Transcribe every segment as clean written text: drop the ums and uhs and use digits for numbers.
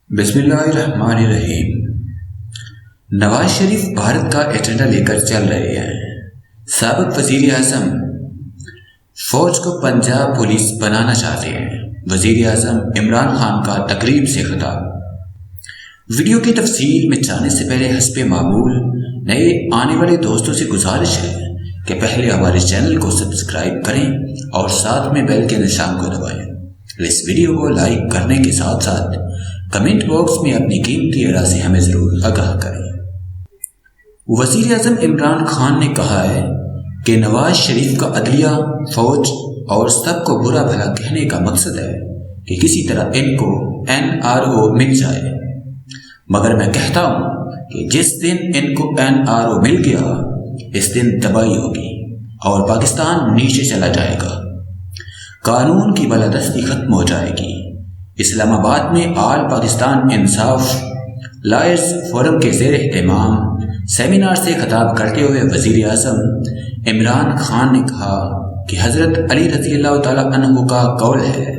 بسم اللہ الرحمن الرحیم۔ نواز شریف بھارت کا ایجنڈا لے کر چل رہے ہیں۔ سابق وزیر اعظم فوج کو پنجاب پولیس بنانا چاہتے ہیں۔ وزیر اعظم عمران خان کا تقریب سے خطاب۔ ویڈیو کی تفصیل میں جانے سے پہلے حسب معمول نئے آنے والے دوستوں سے گزارش ہے کہ پہلے ہمارے چینل کو سبسکرائب کریں اور ساتھ میں بیل کے نشان کو دبائیں۔ اس ویڈیو کو لائک کرنے کے ساتھ ساتھ کمنٹ باکس میں اپنی قیمتی رائے سے ہمیں ضرور آگاہ کریں۔ وزیر اعظم عمران خان نے کہا ہے کہ نواز شریف کا عدلیہ، فوج اور سب کو برا بھلا کہنے کا مقصد ہے کہ کسی طرح ان کو NRO مل جائے، مگر میں کہتا ہوں کہ جس دن ان کو NRO مل گیا اس دن تباہی ہوگی اور پاکستان نیچے چلا جائے گا، قانون کی بالادستی ختم ہو جائے گی۔ اسلام آباد میں آل پاکستان انصاف لائرز فورم کے زیر اہتمام سیمینار سے خطاب کرتے ہوئے وزیر اعظم عمران خان نے کہا کہ حضرت علی رضی اللہ تعالیٰ عنہ کا قول ہے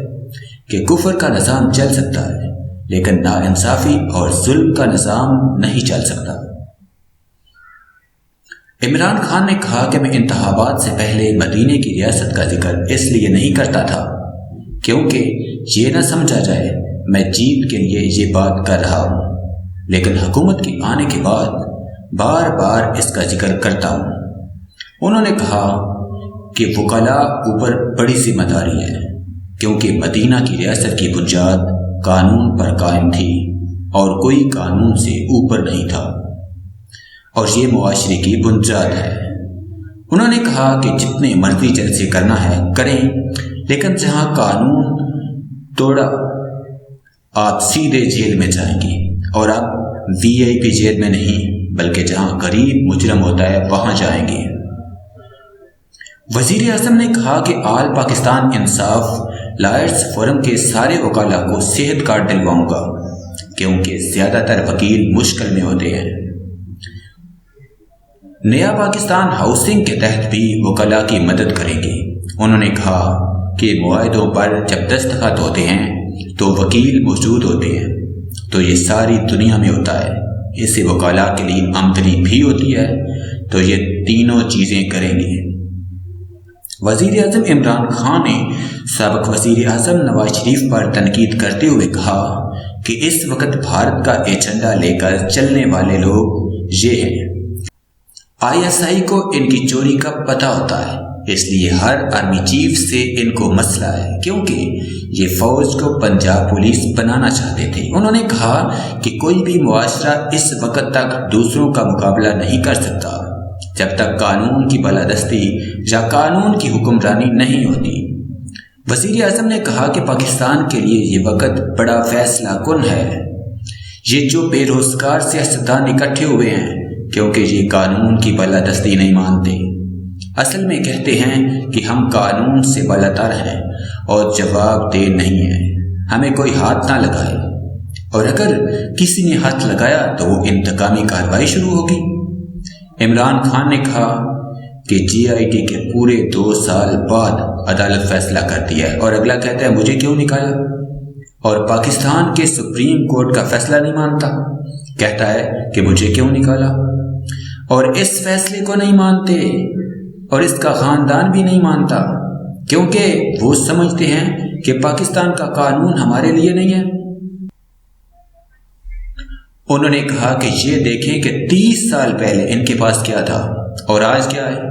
کہ کفر کا نظام چل سکتا ہے لیکن ناانصافی اور ظلم کا نظام نہیں چل سکتا۔ عمران خان نے کہا کہ میں انتخابات سے پہلے مدینے کی ریاست کا ذکر اس لیے نہیں کرتا تھا کیونکہ یہ نہ سمجھا جائے میں جیت کے لیے یہ بات کر رہا ہوں، لیکن حکومت کے آنے کے بعد بار بار اس کا ذکر کرتا ہوں۔ انہوں نے کہا کہ وکلاء اوپر بڑی ذمہ داری ہے کیونکہ مدینہ کی ریاست کی بنیاد قانون پر قائم تھی اور کوئی قانون سے اوپر نہیں تھا اور یہ معاشرے کی بنیاد ہے۔ انہوں نے کہا کہ جتنے مرضی جلسے کرنا ہے کریں، لیکن جہاں قانون توڑا آپ سیدھے جیل میں جائیں گے، اور آپ VIP جیل میں نہیں بلکہ جہاں غریب مجرم ہوتا ہے وہاں جائیں گے۔ وزیر اعظم نے کہا کہ آل پاکستان انصاف لائرز فورم کے سارے وکلاء کو صحت کارڈ دلواؤں گا کیونکہ زیادہ تر وکیل مشکل میں ہوتے ہیں۔ نیا پاکستان ہاؤسنگ کے تحت بھی وکلاء کی مدد کریں گے۔ انہوں نے کہا کہ معاہدوں پر جب دستخط ہوتے ہیں تو وکیل موجود ہوتے ہیں، تو یہ ساری دنیا میں ہوتا ہے، اس سے وکلاء کے لیے آمدنی بھی ہوتی ہے، تو یہ تینوں چیزیں کریں گے۔ وزیر اعظم عمران خان نے سابق وزیر اعظم نواز شریف پر تنقید کرتے ہوئے کہا کہ اس وقت بھارت کا ایجنڈا لے کر چلنے والے لوگ یہ ہیں۔ ISI کو ان کی چوری کا پتہ ہوتا ہے، اس لیے ہر آرمی چیف سے ان کو مسئلہ ہے کیونکہ یہ فوج کو پنجاب پولیس بنانا چاہتے تھے۔ انہوں نے کہا کہ کوئی بھی معاشرہ اس وقت تک دوسروں کا مقابلہ نہیں کر سکتا جب تک قانون کی بالادستی یا قانون کی حکمرانی نہیں ہوتی۔ وزیر اعظم نے کہا کہ پاکستان کے لیے یہ وقت بڑا فیصلہ کن ہے۔ یہ جو بے روزگار سیاستدان اکٹھے ہوئے ہیں کیونکہ یہ قانون کی بالادستی نہیں مانتے، اصل میں کہتے ہیں کہ ہم قانون سے بالاتر ہیں اور جواب دہ نہیں ہیں، ہمیں کوئی ہاتھ نہ لگائے، اور اگر کسی نے ہاتھ لگایا تو وہ انتقامی کارروائی شروع ہوگی۔ عمران خان نے کہا کہ GIT کے پورے 2 سال بعد عدالت فیصلہ کرتی ہے اور اگلا کہتا ہے مجھے کیوں نکالا، اور پاکستان کے سپریم کورٹ کا فیصلہ نہیں مانتا، کہتا ہے کہ مجھے کیوں نکالا، اور اس فیصلے کو نہیں مانتے اور اس کا خاندان بھی نہیں مانتا کیونکہ وہ سمجھتے ہیں کہ پاکستان کا قانون ہمارے لیے نہیں ہے۔ انہوں نے کہا کہ یہ دیکھیں کہ 30 سال پہلے ان کے پاس کیا تھا اور آج کیا ہے۔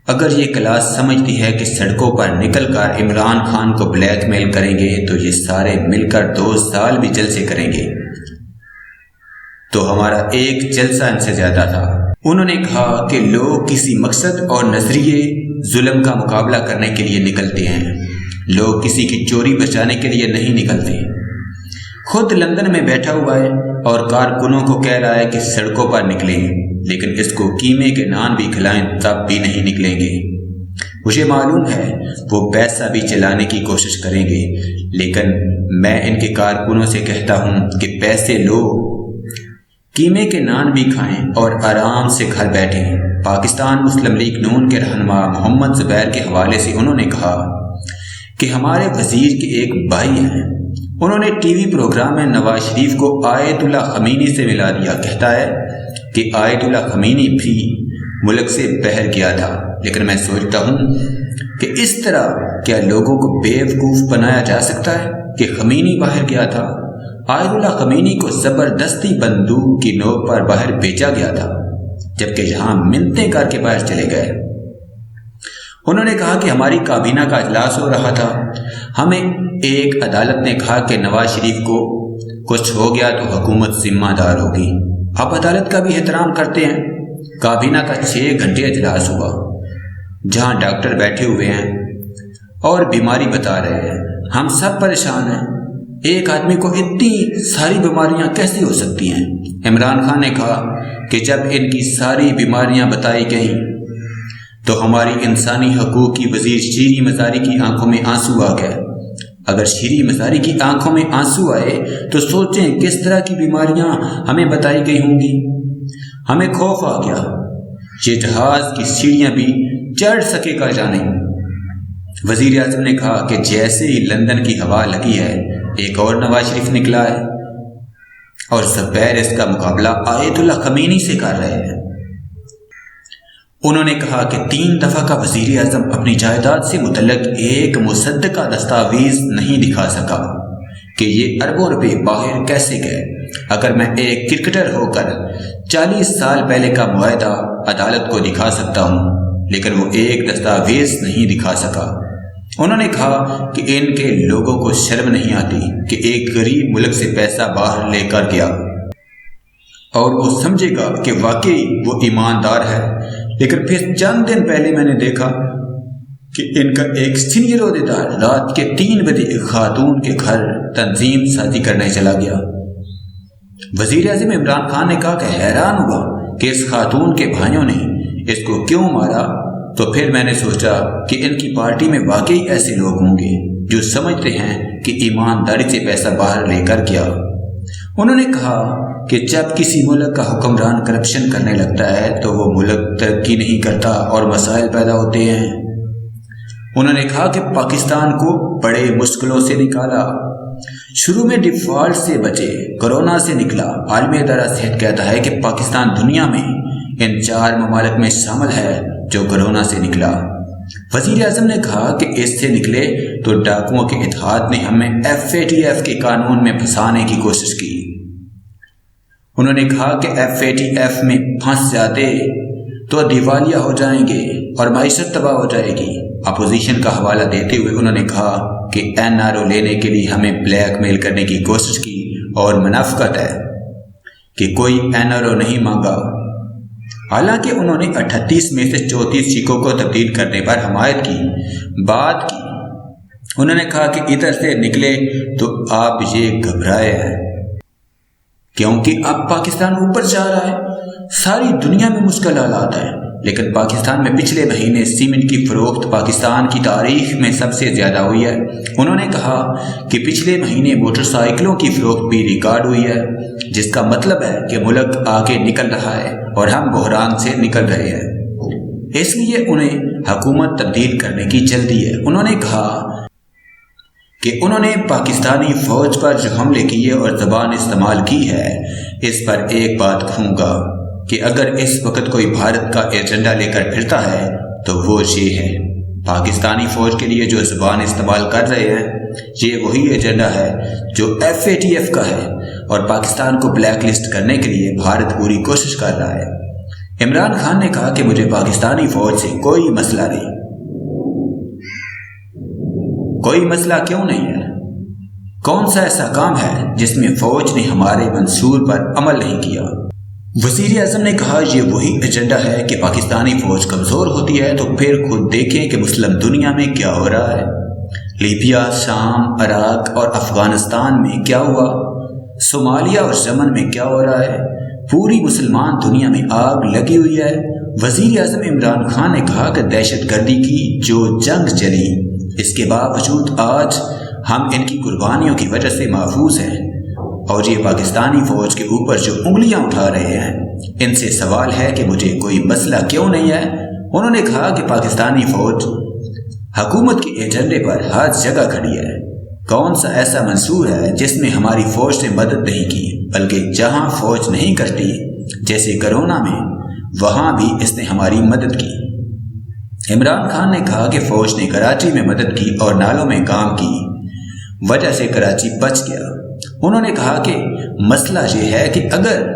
اگر یہ کلاس سمجھتی ہے کہ سڑکوں پر نکل کر عمران خان کو بلیک میل کریں گے تو یہ سارے مل کر 2 سال بھی جلسے کریں گے، تو ہمارا ایک جلسہ ان سے زیادہ تھا۔ انہوں نے کہا کہ لوگ کسی مقصد اور نظریے ظلم کا مقابلہ کرنے کے لیے نکلتے ہیں، لوگ کسی کی چوری بچانے کے لیے نہیں نکلتے۔ خود لندن میں بیٹھا ہوا ہے اور کارکنوں کو کہہ رہا ہے کہ سڑکوں پر نکلیں، لیکن اس کو قیمے کے نان بھی کھلائیں تب بھی نہیں نکلیں گے۔ مجھے معلوم ہے وہ پیسہ بھی چلانے کی کوشش کریں گے، لیکن میں ان کے کارکنوں سے کہتا ہوں کہ پیسے لو، قیمے کے نان بھی کھائیں اور آرام سے گھر بیٹھیں۔ پاکستان مسلم لیگ نون کے رہنما محمد زبیر کے حوالے سے انہوں نے کہا کہ ہمارے وزیر کے ایک بھائی ہیں، انہوں نے ٹی وی پروگرام میں نواز شریف کو آیت اللہ خمینی سے ملا دیا۔ کہتا ہے کہ آیت اللہ خمینی بھی ملک سے باہر گیا تھا، لیکن میں سوچتا ہوں کہ اس طرح کیا لوگوں کو بیوقوف بنایا جا سکتا ہے کہ خمینی باہر گیا تھا؟ آیت اللہ خمینی کو زبردستی بندوق کی نوک پر باہر بھیجا گیا تھا، جبکہ یہاں منتیں کر کے باہر چلے گئے۔ انہوں نے کہا کہ ہماری کابینہ کا اجلاس ہو رہا تھا، ہمیں ایک عدالت نے کہا کہ نواز شریف کو کچھ ہو گیا تو حکومت ذمہ دار ہوگی۔ آپ عدالت کا بھی احترام کرتے ہیں۔ کابینہ کا 6 گھنٹے اجلاس ہوا، جہاں ڈاکٹر بیٹھے ہوئے ہیں اور بیماری بتا رہے ہیں۔ ہم سب پریشان ہیں، ایک آدمی کو اتنی ساری بیماریاں کیسے ہو سکتی ہیں؟ عمران خان نے کہا کہ جب ان کی ساری بیماریاں بتائی گئیں تو ہماری انسانی حقوق کی وزیر شیریں مزاری کی آنکھوں میں آنسو آ گئے۔ اگر شیریں مزاری کی آنکھوں میں آنسو آئے تو سوچیں کس طرح کی بیماریاں ہمیں بتائی گئی ہوں گی۔ ہمیں خوف آ گیا، یہ جہاز کی سیڑھیاں بھی چڑھ سکے گا یا نہیں۔ وزیر اعظم نے کہا کہ جیسے ہی لندن کی ہوا لگی ہے، ایک اور نواز شریف نکلا ہے اور زبیر اس کا مقابلہ آیت اللہ خمینی سے کر رہے ہیں۔ انہوں نے کہا کہ 3 دفعہ کا وزیر اعظم اپنی جائیداد سے متعلق ایک مصدقہ دستاویز نہیں دکھا سکا کہ یہ اربوں روپے باہر کیسے گئے۔ اگر میں ایک کرکٹر ہو کر 40 سال پہلے کا معاہدہ عدالت کو دکھا سکتا ہوں، لیکن وہ ایک دستاویز نہیں دکھا سکا۔ انہوں نے کہا کہ ان کے لوگوں کو شرم نہیں آتی کہ ایک غریب ملک سے پیسہ باہر لے کر گیا اور وہ سمجھے گا کہ واقعی وہ ایماندار ہے، لیکن پھر چند دن پہلے میں نے دیکھا کہ ان کا ایک سینئر عہدیدار رات کے 3 بجے ایک خاتون کے گھر تنظیم سازی کرنے چلا گیا۔ وزیر اعظم عمران خان نے کہا کہ حیران ہوا کہ اس خاتون کے بھائیوں نے اس کو کیوں مارا، تو پھر میں نے سوچا کہ ان کی پارٹی میں واقعی ایسے لوگ ہوں گے جو سمجھتے ہیں کہ ایمانداری سے پیسہ باہر لے کر گیا۔ انہوں نے کہا کہ جب کسی ملک کا حکمران کرپشن کرنے لگتا ہے تو وہ ملک ترقی نہیں کرتا اور مسائل پیدا ہوتے ہیں۔ انہوں نے کہا کہ پاکستان کو بڑے مشکلوں سے نکالا، شروع میں ڈیفالٹ سے بچے، کورونا سے نکلا۔ عالمی ادارہ صحت کہتا ہے کہ پاکستان دنیا میں ان 4 ممالک میں شامل ہے جو کورونا سے نکلا۔ وزیر اعظم نے کہا کہ اس سے نکلے تو ڈاکوؤں کے اتحاد نے ہمیں FATF کے قانون میں پھنسانے کی کوشش کی۔ انہوں نے کہا کہ FATF میں پھنس جاتے تو دیوالیہ ہو جائیں گے اور معیشت تباہ ہو جائے گی۔ اپوزیشن کا حوالہ دیتے ہوئے انہوں نے کہا کہ NRO لینے کے لیے ہمیں بلیک میل کرنے کی کوشش کی اور منافقت ہے کہ کوئی NRO نہیں مانگا۔ حالانکہ انہوں نے 38 میں سے 34 سیٹوں کو تبدیل کرنے پر حمایت کی، بات کی۔ انہوں نے کہا کہ ادھر سے نکلے تو آپ یہ گھبرائے ہیں کیونکہ اب پاکستان اوپر جا رہا ہے، ساری دنیا میں مشکل حالات ہیں، لیکن پاکستان میں پچھلے مہینے سیمنٹ کی فروخت پاکستان کی تاریخ میں سب سے زیادہ ہوئی ہے۔ انہوں نے کہا کہ پچھلے مہینے موٹر سائیکلوں کی فروخت بھی ریکارڈ ہوئی ہے، جس کا مطلب ہے کہ ملک آگے نکل رہا ہے اور ہم بحران سے نکل رہے ہیں، اس لیے انہیں حکومت تبدیل کرنے کی جلدی ہے۔ انہوں نے کہا کہ انہوں نے پاکستانی فوج پر جو حملے کیے اور زبان استعمال کی ہے، اس پر ایک بات کہوں گا کہ اگر اس وقت کوئی بھارت کا ایجنڈا لے کر پھرتا ہے تو وہ یہ ہے، پاکستانی فوج کے لیے جو زبان استعمال کر رہے ہیں، یہ وہی ایجنڈا ہے جو FATF کا ہے، اور پاکستان کو بلیک لسٹ کرنے کے لیے بھارت پوری کوشش کر رہا ہے۔ عمران خان نے کہا کہ مجھے پاکستانی فوج سے کوئی مسئلہ نہیں۔ کوئی مسئلہ کیوں نہیں ہے؟ کون سا ایسا کام ہے جس میں فوج نے ہمارے منصور پر عمل نہیں کیا؟ وزیر اعظم نے کہا یہ وہی ایجنڈا ہے کہ پاکستانی فوج کمزور ہوتی ہے تو پھر خود دیکھیں کہ مسلم دنیا میں کیا ہو رہا ہے۔ لیبیا، شام، عراق اور افغانستان میں کیا ہوا، صومالیہ اور یمن میں کیا ہو رہا ہے، پوری مسلمان دنیا میں آگ لگی ہوئی ہے۔ وزیر اعظم عمران خان نے کہا کہ دہشت گردی کی جو جنگ چلی، اس کے باوجود آج ہم ان کی قربانیوں کی وجہ سے محفوظ ہیں، اور یہ پاکستانی فوج کے اوپر جو انگلیاں اٹھا رہے ہیں، ان سے سوال ہے کہ مجھے کوئی مسئلہ کیوں نہیں ہے۔ انہوں نے کہا کہ پاکستانی فوج حکومت کے ایجنڈے پر ہر جگہ کھڑی ہے، کون سا ایسا منصور ہے جس میں ہماری فوج نے مدد نہیں کی، بلکہ جہاں فوج نہیں کرتی جیسے کرونا میں، وہاں بھی اس نے ہماری مدد کی۔ عمران خان نے کہا کہ فوج نے کراچی میں مدد کی اور نالوں میں کام کی وجہ سے کراچی بچ گیا۔ انہوں نے کہا کہ مسئلہ یہ ہے کہ اگر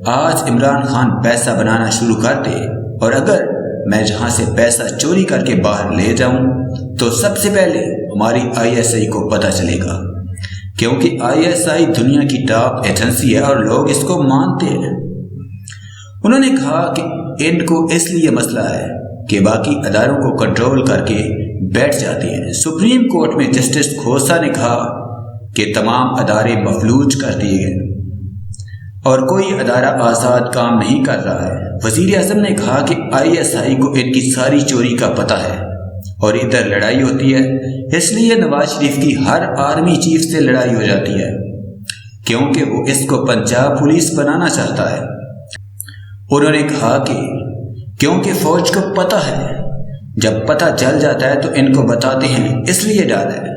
آج عمران خان پیسہ بنانا شروع کر دے اور اگر میں جہاں سے پیسہ چوری کر کے باہر لے جاؤں تو سب سے پہلے ہماری ISI کو پتہ چلے گا، کیونکہ ISI دنیا کی ٹاپ ایجنسی ہے اور لوگ اس کو مانتے ہیں۔ انہوں نے کہا کہ ان کو اس لیے مسئلہ ہے کہ باقی اداروں کو کنٹرول کر کے بیٹھ جاتے ہیں۔ سپریم کورٹ میں جسٹس کھوسہ نے کہا کہ تمام ادارے مفلوج کر دیے گئے اور کوئی ادارہ آزاد کام نہیں کر رہا ہے۔ وزیر اعظم نے کہا کہ ISI کو ان کی ساری چوری کا پتہ ہے اور ادھر لڑائی ہوتی ہے، اس لیے نواز شریف کی ہر آرمی چیف سے لڑائی ہو جاتی ہے کیونکہ وہ اس کو پنجاب پولیس بنانا چاہتا ہے۔ انہوں نے کہا کہ کیونکہ فوج کو پتہ ہے، جب پتہ چل جاتا ہے تو ان کو بتاتے ہیں، اس لیے ڈر ہے۔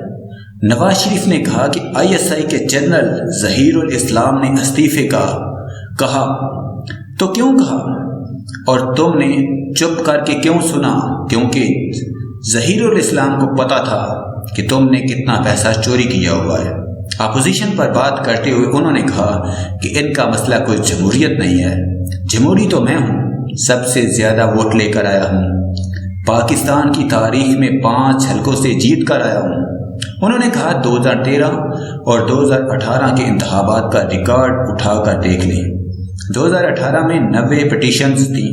نواز شریف نے کہا کہ ISI کے جنرل ظہیر الاسلام نے استعفے کا کہا تو کیوں کہا اور تم نے چپ کر کے کیوں سنا؟ کیونکہ ظہیر الاسلام کو پتہ تھا کہ تم نے کتنا پیسہ چوری کیا ہوا ہے۔ اپوزیشن پر بات کرتے ہوئے انہوں نے کہا کہ ان کا مسئلہ کوئی جمہوریت نہیں ہے، جمہوری تو میں ہوں، سب سے زیادہ ووٹ لے کر آیا ہوں، پاکستان کی تاریخ میں 5 حلقوں سے جیت کر آیا ہوں۔ انہوں نے کہا 2013 اور 2018 کے انتخابات کا ریکارڈ اٹھا کر دیکھ لیں۔ 2018 میں 90 پٹیشنز تھیں،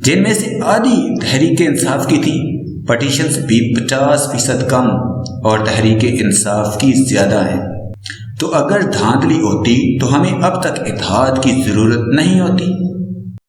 جن میں سے آدھی تحریک انصاف کی تھی، پٹیشنز بھی 50% کم اور تحریک انصاف کی زیادہ ہیں۔ تو اگر دھاندلی ہوتی تو ہمیں اب تک اتحاد کی ضرورت نہیں ہوتی۔